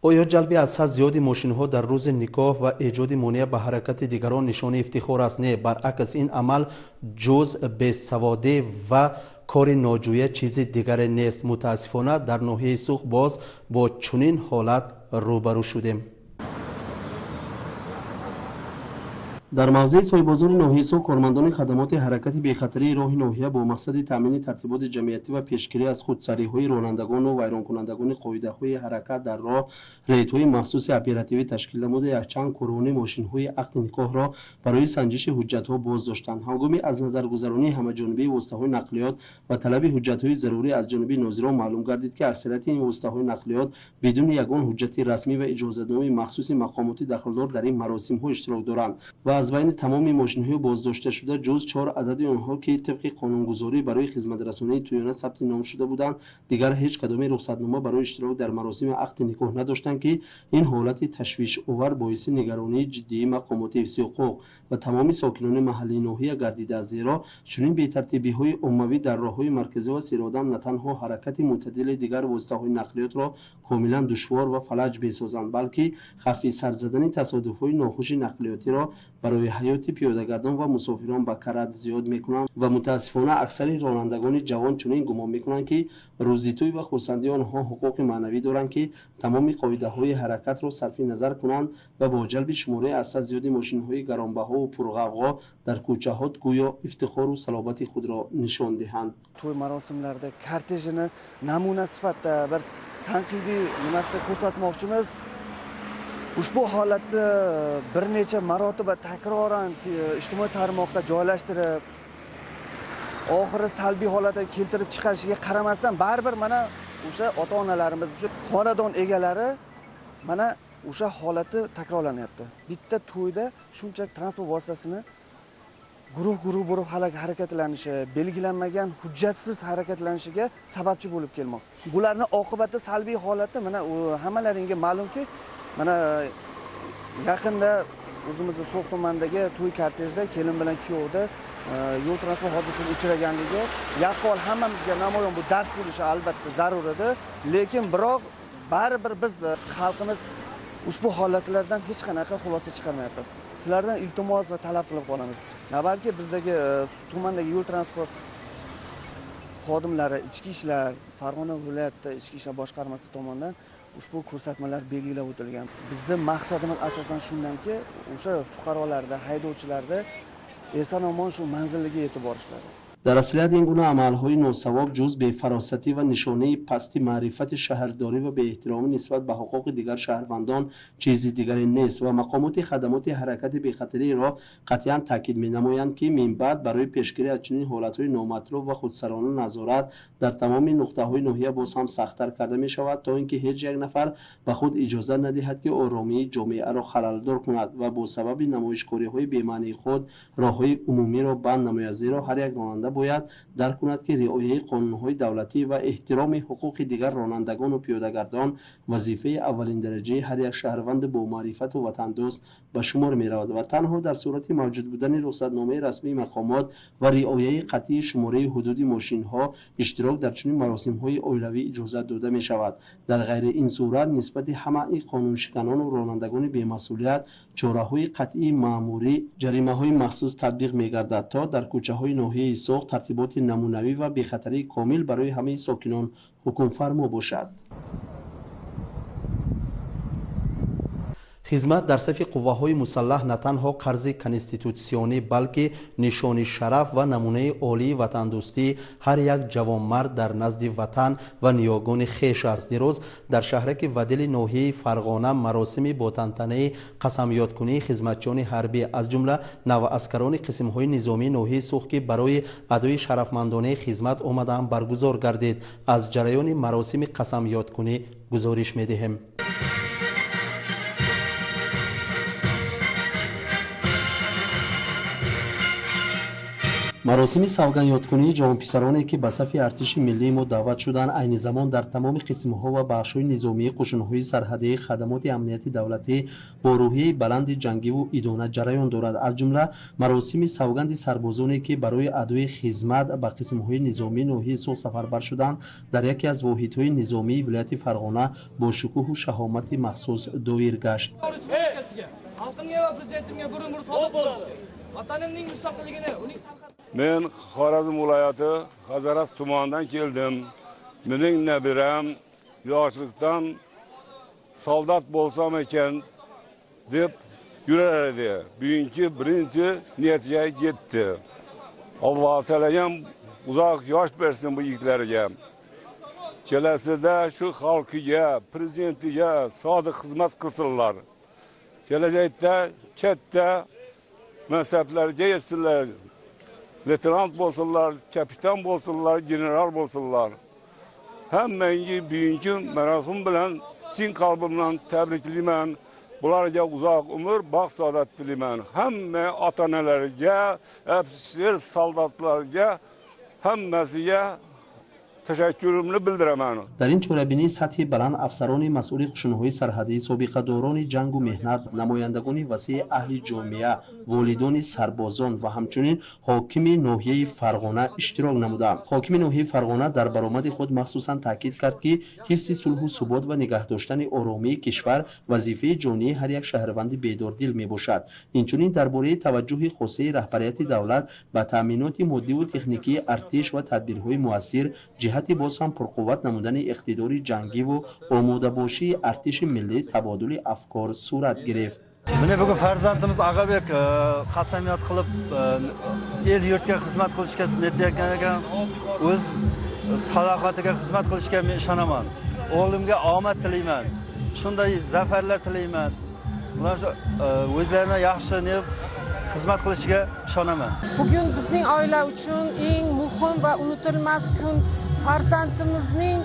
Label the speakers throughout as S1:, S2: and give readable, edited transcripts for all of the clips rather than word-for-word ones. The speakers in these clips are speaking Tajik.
S1: آیا جلب از حد زیاد ماشین‌ها در روز نکاح و ایجاد مانع به حرکت دیگران نشانه افتخار است؟ نه، برعکس این عمل جز بی‌سوادی و کار ناجویه چیز دیگر نیست. متاسفانه در ناحیه سوخت باز با چنین حالت روبرو شدیم. در موضع سای بازار ناحیه سوخت کارمندان خدمات حرکت بی‌خطری راه ناحیه با مقصد تامین ترتیبات جمعیتی و پیشگیری از خودسری‌های رانندگان و ویران کنندگان قاعده‌های حرکت در راه ریت‌های مخصوص اپراتیوی تشکیل نموده یکچند کورونی ماشین‌های عقد نکاح را برای سنجش حجت‌ها باز داشتند. هنگام از نظرگذرانی همه‌جانبه واسطه‌های نقلیات و طلب حجت‌های ضروری از جانب ناظران معلوم گردید که اکثریت این واسطه‌های نقلیات بدون یگان حجت رسمی و اجازه‌نامه مخصوص مقامات دخلدار در این مراسم‌ها اشتراک دارند و از بین تمام ماشین‌های بازداشته شده جز 4 عدد آنها که طبق قانونگذاری برای خدمت رسانی تویانه ثبت نام شده بودند دیگر هیچ کدام رخصتنامه برای اشتراک در مراسم عقد نکاح نداشتند که این حالت تشویش آور باعث نگرانی جدی مقامات حفظ حقوق و تمام ساکنان محلی ناحیه گردیده است. زیرا چنین بی‌ترتیبی‌های عمومی در راه‌های مرکزی و سیرآدم نه تنها حرکت معتدل دیگر واسطه‌های نقلیات را کاملا دشوار و فلج می‌سازند بلکه خفی سر زدن تصادف‌های ناخوش نقلیاتی را برای حیات پیاده‌گردان و مسافران به کرد زیاد می‌کنند و متاسفانه اکثر رانندگان جوان چنین گمان می‌کنند که روزیتوی و خرسندی آنها حقوق معنوی دارند که تمام قاعده‌های حرکت را صرف نظر کنند و با جلب شماره از زیاد ماشین‌های گرانبها و پرغوغا در کوچه‌ها گویا افتخار و صلابت خود را نشان دهند.
S2: توی مراسمlarda kortejini namuna sifatida bir tanqidiy nimasida ko'rsatmoqchimiz. Ushbu holatni bir necha marotaba takroran ijtimoiy tarmoqda joylashtirib, oxiri salbiy holatga keltirib chiqarishiga qaramasdan baribir mana o'sha ota-onalarimiz, o'sha xonadon egalari mana o'sha holatni takrorlanyapti. Bitta to'yda shuncha transport vositasini guruh bo'lib harakatlanishi, belgilanmagan hujjatsiz harakatlanishiga sababchi bo'lib kelmoqda. Bularning oqibati salbiy holati mana hammalaringga ma'lumki, mana yaqinda o'zimizning So'x tumanidagi to'y kortejida kelin bilan kuyovda yo'l transport hodisasiga uchraganligi yaqqol hammamizga namoyon bu dars bo'lishi albatta zarur edi, lekin biroq baribir biz xalqimiz ushbu holatlardan hech qanaqa xulosa chiqarmayapmiz. Sizlardan iltimos va talab qilib qolamiz. Navbatki bizdagi tumandagi yo'l transport xodimlari, ichki ishlar, Farg'ona viloyati ichki ishlar boshqarmasi tomonidan ushbu ko'rsatmalar belgilab o'tilgan. Bizning maqsadimiz asosan shundanki, o'sha fuqarolarda, haydovchilarda eson-omon shu manziliga yetib borishlari.
S1: در اصلیت این گونه عملهای ناسواب جز به فراستی و نشانه پستی معرفت شهرداری و به احترام نسبت به حقوق دیگر شهروندان چیزی دیگری نیست و مقامات خدمات حرکت بی‌خطری را قطعا تاکید می‌نمایند که من بعد برای پیشگیری از چنین حالت‌های نامطلوب و خودسرانه نظارت در تمام نقطه‌های ناحیه باز هم سخت‌تر کرده می‌شود تا اینکه هیچ یک نفر به خود اجازه ندهد که آرامی جامعه را خلل‌دار کند و با سبب نمایشگاری‌های بی‌معنی خود راه‌های عمومی را بند نماید. زیرا هر یک راننده باید درک کند که رعایت قانون‌های دولتی و احترام حقوق دیگر رانندگان و پیاده‌گردان وظیفه اولین درجه هر یک شهروند با معرفت و وطن دوست به شمار می‌رود و تنها در صورت موجود بودن رخصتنامه رسمی مقامات و رعایت قطعی شماره حدود ماشین‌ها اشتراک در چنین مراسم‌های اولیوی اجازه داده می‌شود. در غیر این صورت نسبت همه قانون شکنان و رانندگان بی‌مسئولیت چاره‌های قطعی مأموری جریمه‌های مخصوص تطبیق می‌گردد تا در کوچه‌های ناحیه سوخت ترتیبات نمونوی و بی‌خطری کامل برای همه ساکنان حکم فرما باشد. خدمت در صف قواهای مسلح نه تنها قرض کانستیتوسیونی بلکه نشان شرف و نمونه عالی وطن دوستی هر یک جوانمرد در نزد وطن و نیاگان خویش است. دیروز در شهرک ودیل ناحیه فرغانه مراسم با تنطنه قسمیات‌کنی خدمتچیان حربی از جمله نواسکران قسم‌های نظامی ناحیه سوخت که برای ادای شرفمندانه خدمت آمدند برگزار گردید. از جریان مراسم قسمیات‌کنی گزارش می‌دهیم. مراسم سوگند یادکنی جوانپسرانی که به صف ارتش ملی ما دعوت شدند عین زمان در تمام قسم‌ها و بخش‌های نظامی قشون‌های سرحدی خدمات امنیتی دولتی با روحیه بلند جنگی و ایدانه جریان دارد. از جمله مراسم سوگند سربازانی که برای ادای خدمت به قسم‌های نظامی ناحیه سوخ سفربر شدند در یکی از واحدهای نظامی ولایت فرغانه با شکوه و شهامت مخصوص دایر گشت.
S3: Men Xorazm viloyati Hazaras tumanidan keldim. Mening nabiram yoshlikdan soldat bo'lsam ekan deb yurar edi. Bugungi birinchi niyatiga yetdi. Alloh taolayam uzoq yosh bersin bu yigitlarga. Kelasida shu xalqiga, prezidentiga sodiq xizmat qilsinlar. Kelajakda katta mansablarga yetsinlar. Leytenant bo'lsinlar, kapitan bo'lsinlar, general bo'lsinlar. Hammangi bugungi marosim bilan chin qalbim bilan tabriklayman. Bularga uzoq umr, baxt saodat tilayman. Hamma ota-onalarga, ofitser, soldatlarga, hammasiga tashakkurimni bildiraman.
S1: در این چوره‌بینی سطح بلند افسران مسئول قشون‌های سرحدی، سابقه‌داران جنگ و مهنت، نمایندگان وسیع اهل جامعه، والدان سربازان و همچنین حاکم ناحیه فرغانه اشتراک نمودند. حاکم ناحیه فرغانه در برآمد خود مخصوصاً تاکید کرد که حفظ صلح و ثبات و نگه داشتن آرامی کشور وظیفه جانی هر یک شهروند بیداردل میباشد. اینچنین درباره توجه خاصه رهبریت دولت به تامینات مادی و تکنیکی ارتش و تدبیرهای مؤثر جهت باز هم پرقوت نمودن اقتدار جنگی و آماده باشی ارتش ملی تبادل افکار صورت گرفت.
S4: Mine bugün farzandimiz Agabek qasamiyat qilib el yurtga xizmat qilishga niyatlagan ekan. O'z salohiyatiga xizmat qilishga men ishonaman. O'g'limga omad tilayman. Shunday zafarlar tilayman. Ular o'zlarini yaxshi xizmat qilishiga ishonaman.
S5: Bugun bizning oila uchun eng muhim va unutilmas kun. Farzandimizning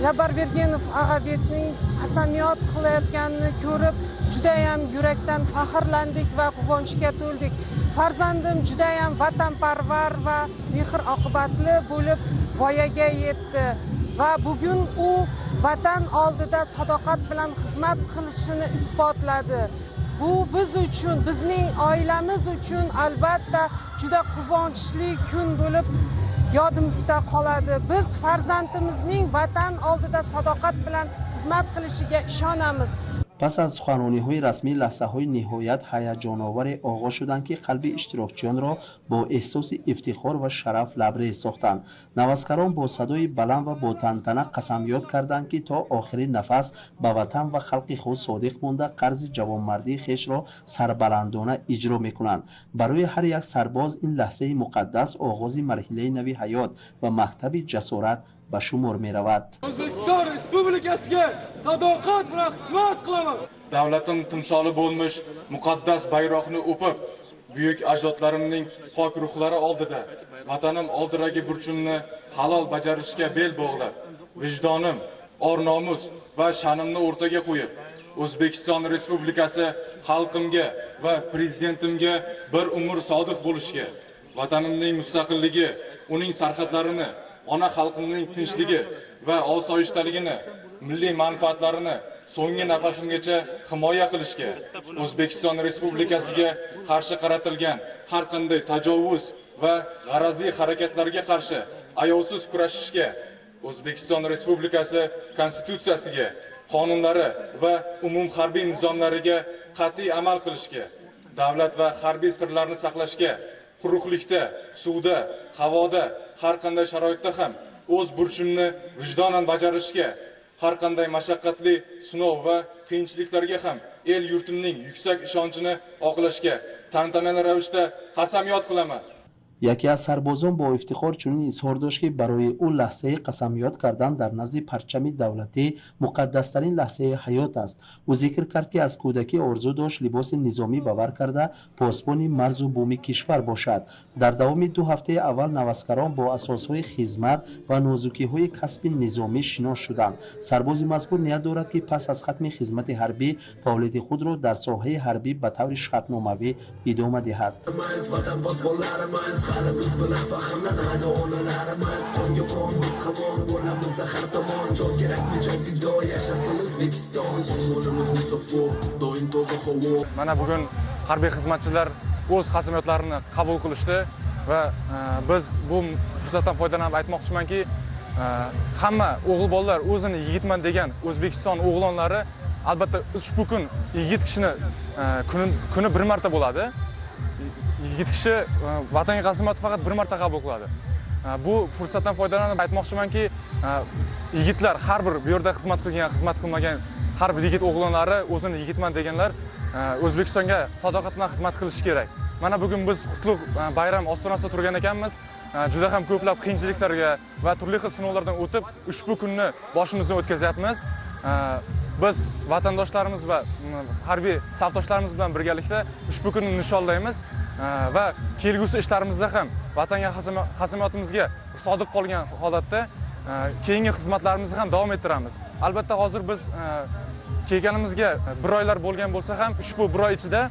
S5: Jabarbergenov Agabekning qasamyod qilayotganini ko'rib, juda ham yurakdan faxrlandik va quvonchga to'ldik. Farzandim juda ham vatanparvar va mehr oqibatli bo'lib voyaga yetdi va bugun u vatan oldida sadoqat bilan xizmat qilishini isbotladi. Bu biz uchun, bizning oilamiz uchun albatta juda quvonchli kun bo'lib yodimizda qoladi. Biz farzandimizning vatan oldida sadoqat bilan xizmat qilishiga ishonamiz.
S1: پس از سخنرانی‌های رسمی لحظه‌های نهایت هیجان‌آور آغاز شدند که قلب اشتراکچیان را با احساس افتخار و شرف لبریز ساختند. نوازکران با صدای بلند و با تنتنه قسمیات کردند که تا آخرین نفس به وطن و خلق خود صادق مانده قرض جوانمردی خویش را سربلندانه اجرا می‌کنند. برای هر یک سرباز این لحظه مقدس آغاز مرحله نوی حیات و مکتب جسارت به شمار می رود.
S6: O'zbekiston Respublikasiga sadoqat bilan xizmat qilaman. Davlatim timsoli bo'lmish muqaddas bayroqni o'pib, buyuk ajdodlarimning pok ruhlari oldida vatanim oldidagi burchimni halol bajarishga bel bog'lab, vijdonim, or-nomus va sha'nimni o'rtaga qo'yib, O'zbekiston Respublikasi xalqimga va prezidentimga bir umr sodiq bo'lishga, vatanimning mustaqilligi, uning sarhadlarini, ona xalqimning tinchligi va osoyishtaligini, milliy manfaatlarini so'nggi nafasimgacha himoya qilishga, O'zbekiston Respublikasiga qarshi qaratilgan har qanday tajovuz va g'arazli harakatlarga qarshi ayovsiz kurashishga, O'zbekiston Respublikasi konstitutsiyasiga, qonunlari va umum harbiy nizomlariga qat'iy amal qilishga, davlat va harbiy sirlarni saqlashga, quruqlikda, suvda, havoda, har qanday sharoitda ham o'z burchimni vijdonan bajarishga, har qanday mashaqqatli sinov va qiyinchiliklarga ham el yurtimning yuksak ishonchini oqlashga tantanali ravishda qasamyod qilaman.
S1: یکی از سربازان با افتخار چنین اظهار داشت که برای او لحظه قسمیات کردن در نزد پرچم دولتی مقدسترین لحظه حیات است. او ذکر کرد که از کودکی آرزو داشت لباس نظامی باور کرده پاسبان مرز و بوم کشور باشد. در دوام 2 هفته اول نوازکران با اساسهای خدمت و نازکی‌های کسب نظامی شناس شدند. سرباز مذکور نیت دارد که پس از ختم خدمت حربی فعالیت خود را در ساحه حربی به طور شرطنامه‌ای ادامه دهد.
S7: Mafkharimiz bilan faxrlanadi onalarimiz. Qonga qon biz hamon bo'lamiz har tomon. Jon kerakmi jon fido yashasin O'zbekiston. Yo'limiz musaffo, doim toza havo.
S6: Mana bugun harbiy xizmatchilar o'z qasamyodlarini qabul qilishdi va biz bu fursatdan foydalanib aytmoqchimanki, hamma o'g'il bolalar o'zini yigitman degan O'zbekiston o'g'lonlari albatta ushbu kun yigit kishini kuni bir marta bo'ladi. Yigit kishi vatanga qasamyod faqat bir marta qabul qiladi. Bu fursatdan foydalanib aytmoqchimanki, yigitlar har bir bu yerda xizmat qilgan, xizmat qilmagan har bir yigit o'g'lonlari o'zini yigitman deganlar O'zbekistonga sadoqat bilan xizmat qilishi kerak. Mana bugun biz qutlug' bayram ostonasida turgan ekanmiz. Juda ham ko'plab qiyinchiliklarga va turli xil sinovlardan o'tib ushbu kunni boshimizdan o'tkazyapmiz. Biz vatandoshlarimiz va harbiy safdoshlarimiz bilan birgalikda ushbu kunni nishonlaymiz va kelgusi ishlarimizda ham vatanga qasamiyotimizga sodiq qolgan holatda keyingi xizmatlarimizni ham davom ettiramiz. Albatta hozir biz kelganimizga bir oylar bo'lgan bo'lsa ham ushbu bir oy ichida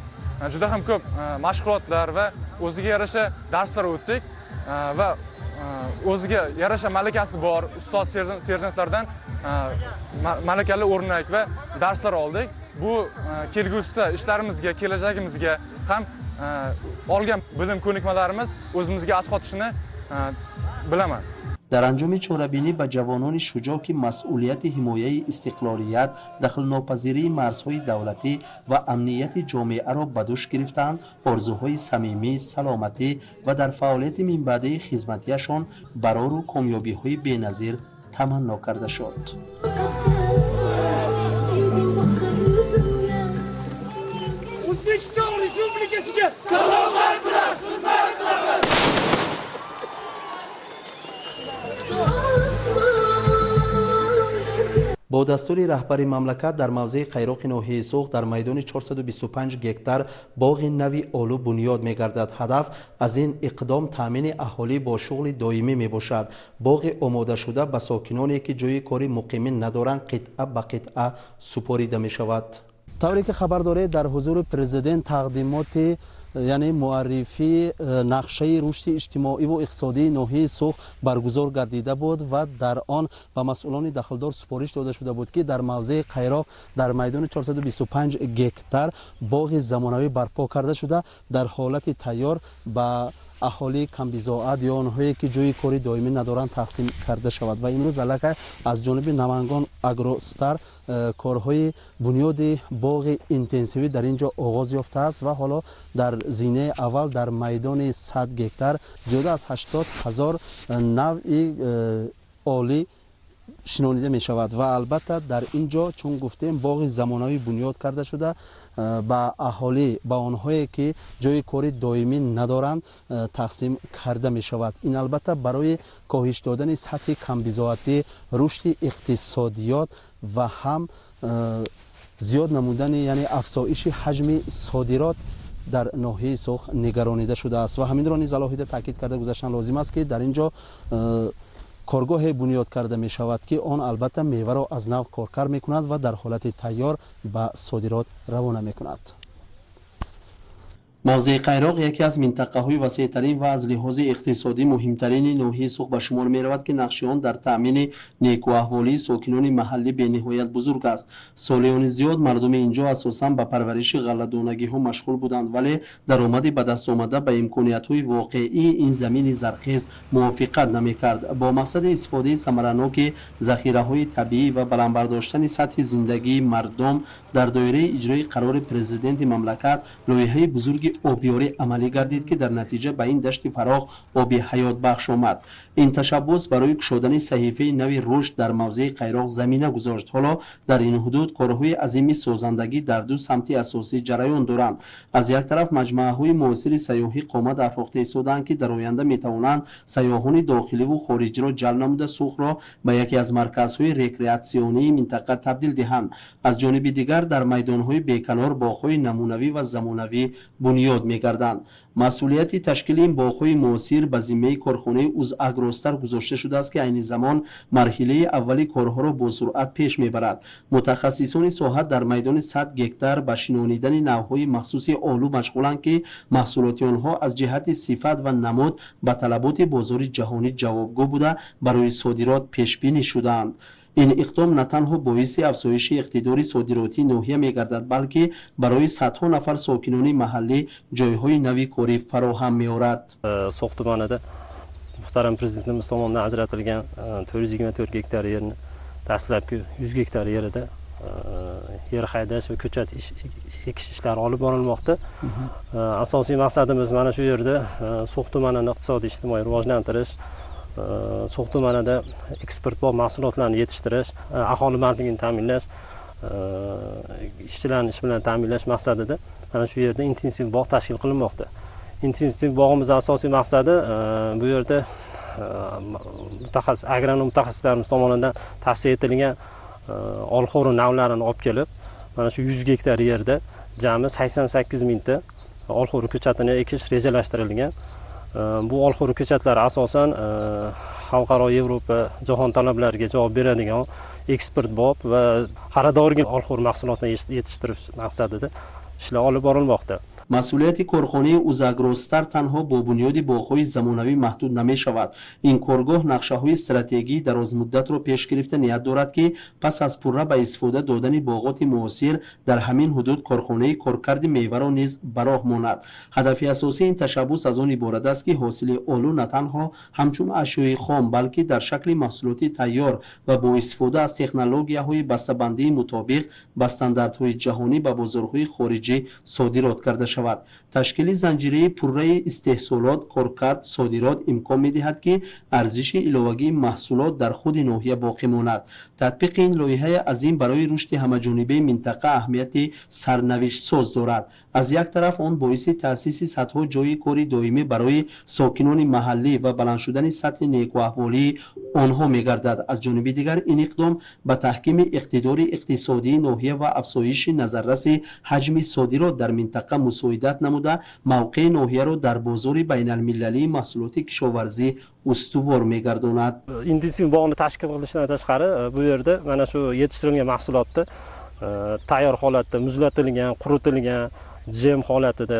S6: juda ham ko'p mashg'ulotlar va o'ziga yarasha darslar o'tdik va o'ziga yarasha malakasi bor ustoz serjantlardan malakali o'rnak va darslar oldik. Bu kelgusida ishlarimizga, kelajagimizga ham olgan bilim ko'nikmalarimiz o'zimizga asqotishini bilaman.
S1: در انجام چاره‌بینی به جوانان شجاع که مسئولیت حمایت استقلالیت، دخل‌ناپذیری مرزهای دولتی و امنیت جامعه را به دوش گرفتند، آرزوهای صمیمی، سلامتی و در فعالیت من بعد خدمتیشان برای و کامیابی‌های بی‌نظیر تمنا کرده شد.
S8: O'zbekiston Respublikasiga sadoqat bilan xizmat qilaman.
S1: با دستور رهبر مملکت در موضع قیراق ناحیه سوخت در میدان 425 گکتار باغ نوی آلو بنیاد می‌گردد. هدف از این اقدام تامین اهالی با شغل دائمی میباشد. باغ آماده شده به ساکنانی که جای کاری مقیم ندارند قطعه به قطعه سپاریده می‌شود. طوری که خبر دارید در حضور پرزیدنت تقدیمات یعنی معرفی نقشه رشد اجتماعی و اقتصادی ناحیه سوخت برگزار گردیده بود و در آن به مسئولان دخلدار سپارش داده شده بود که در موضع قیراق در میدان 425 گکتار باغ زمانوی برپا کرده شده در حالت تیار به اهالی کم بضاعت یا آنهایی که جای کاری دائمی ندارند تقسیم کرده شود و امروز علاقه از جانب نمنگان اگروستار کارهای بنیاد باغ اینتنسیوی در اینجا آغاز یافته است و حالا در زینه اول در میدان 100 گکتار زیاده از 80,000 نوع آلی شنونیده می شود و البته در اینجا چون گفتیم باغ زمانوی بنیاد کرده شده با اهالی با آنهایی که جای کاری دائمی ندارند تقسیم کرده می شود. این البته برای کاهش دادن سطح کم بضاعتی، رشد اقتصادیات و هم زیاد نمودن یعنی افزایش حجم صادرات در ناحیه سوخت نگرانیده شده است و همین را نیز علیحده تاکید کرده گذاشتن لازم است که در اینجا کارگاه بنیاد کرده می شود که آن البته میوه را از نو کارکر می کند و در حالت تیار به صادرات روانه می کند. موضع قیراق یکی از منطقه‌های وسیع‌ترین و از لحاظ اقتصادی مهمترین ناحیه سوخت به شمار می‌رود که نقش آن در تأمین نیکوحوالی ساکنان محلی به‌نهایت بزرگ است. سالیان زیاد مردم اینجا اساساً به پرورش غله‌دانگی‌ها مشغول بودند ولی درآمد به دست آمده به امکانیت‌های واقعی این زمین زرخیز موافقت نمی‌کرد. با مقصد استفاده ثمرناک ذخیره‌های طبیعی و بلند داشتن سطح زندگی مردم در دایره اجرای قرار پرزیدنت مملکت لایحه بزرگ آبیاری عملی گردید که در نتیجه به این دشت فراخ آبی حیات بخش آمد. این تشبث برای گشودن صحیفه نوی رشد در موضع قیراق زمینه گذاشت. حالا در این حدود کارهای عظیم سازندگی در دو سمت اساسی جریان دارند. از یک طرف مجموعه‌های معاصر سیاحی قامت افراخته ایستادند که در آینده میتوانند سیاحان داخلی و خارجی را جلب نموده سوخت را به یکی از مرکزهای رکریاسیونی منطقه تبدیل دهند. از جانب دیگر در میدان‌های بیکنار باغ‌های نمونوی و زمانوی بنیاد بنیاد می‌گردند. مسئولیت تشکیل این باغ‌های موثر به ذمه کارخانه اوزاگروستار گذاشته شده است که عین زمان مرحله اولی کارها را با سرعت پیش می‌برد. متخصصان ساحه در میدان 100 گکتار به شنانیدن نوع‌های مخصوص آلو مشغولند که محصولات آنها از جهت صفت و نماد به طلبات بازار جهانی جوابگو بوده برای صادرات پیش بینی شدند. این اقدام نه تنها باعث افزایش اقتدار صادراتی ناحیه می‌گردد بلکه برای صدها نفر ساکنان محلی جایهای نوی کاری فراهم می‌آورد.
S9: ساختمانda muhtaram prezidentimiz tomonidan ajratilgan 424 gektar yerni dastlabki 100 gektar yerida yer haydash va ko'chat ekish ishlari olib borilmoqda. Asosiy maqsadimiz mana shu yerda So'x tumanini iqtisodiy ijtimoiy rivojlantirish, So'x tumanida eksportbop mahsulotlarni yetishtirish, aholi bandligini ta'minlash, ishchilarni ish bilan ta'minlash maqsadida mana shu yerda intensiv bog' tashkil qilinmoqda. Intensiv bog'imiz asosiy maqsadi bu yerda agronom mutaxassislarimiz tomonidan tavsiya etilgan olxo'ri navlarini olib kelib, mana shu 100 gektar yerda jami 88 mingta olxo'ri ko'chatini ekish rejalashtirilgan. Bu olxo'ri ko'chatlar asosan xalqaro Yevropa jahon talablariga javob beradigan eksportbop va xaridorga olxo'ri mahsulotini yetishtirish maqsadida ishlar olib borilmoqda.
S1: مسئولیت کارخانه اوزاگروستار تنها با بنیاد باغ‌های زمانوی محدود نمی‌شود. این کارگاه نقشه‌های استراتژیکی دراز مدت را پیش گرفته نیت دارد که پس از پوره به استفاده دادن باغات معاصر در همین حدود کارخانه کارکرد میوه را نیز به راه ماند. هدف اساسی این تشبث از آن عبارت است که حاصل آلو نه تنها همچون اشیاء خام بلکه در شکل محصولات تیار و با استفاده از تکنولوژی‌های بسته‌بندی مطابق با استانداردهای جهانی به بازارهای خارجی صادرات کرده شود. تشکیل زنجیره پره استحصالات کارکرد صادرات امکان می‌دهد که ارزش الهه‌ای محصولات در خود ناحیه باقی ماند. تطبیق این لایحه عظیم برای رشد همه‌جانبه منطقه اهمیت سرنوشت ساز دارد. از یک طرف آن باعث تأسیس صدها جای کار دائمی برای ساکنان محلی و بلند شدن سطح نیکوحوالی آنها می‌گردد. از جانب دیگر این اقدام به تحکیم اقتدار اقتصادی ناحیه و افزایش نظررس حجم صادرات در منطقه مساعدت نموده موقع ناحیه را در بازار بین المللی محصولات کشاورزی استوار می‌گرداند.
S9: Intensiv bog'ni tashkil qilishdan tashqari bu yerda mana shu yetishtirilgan mahsulotni tayyor holatda muzlatilgan, quritilgan, jem holatida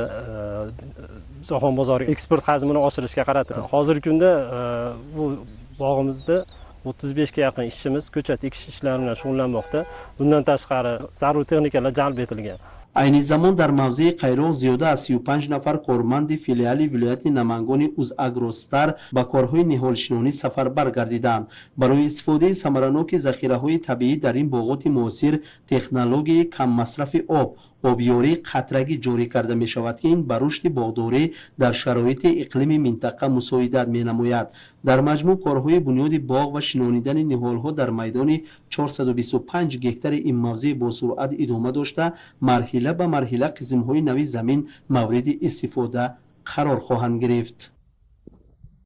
S9: jahon bozoriga eksport hajmini oshirishga qaratilgan. Hozirgi kunda bu bog'imizda 35 ga yaqin ishchimiz ko'chat ekish ishlari bilan shug'ullanmoqda. Bundan tashqari zarur texnikalar jalb etilgan.
S1: عین زمان در موضع قیراق زیاده از 35 نفر کارمند فیلیال ولایت نمنگان اوزاگروستار به کارهای نهالشنانی سفر برگردیدند. برای استفاده ثمرناک ذخیره‌های طبیعی در این باغات معاصر تکنولوژی کم مصرف آبیاری قطرگی جاری کرده می شود که این بر رشد باغداری در شرایط اقلیم منطقه مساعدت می نماید. در مجموع کارهای بنیاد باغ و شنانیدن نهال‌ها در میدان 425 گکتار این موضع با سرعت ادامه داشته مرحله به مرحله قسم‌های نوی زمین مورد استفاده قرار خواهند گرفت.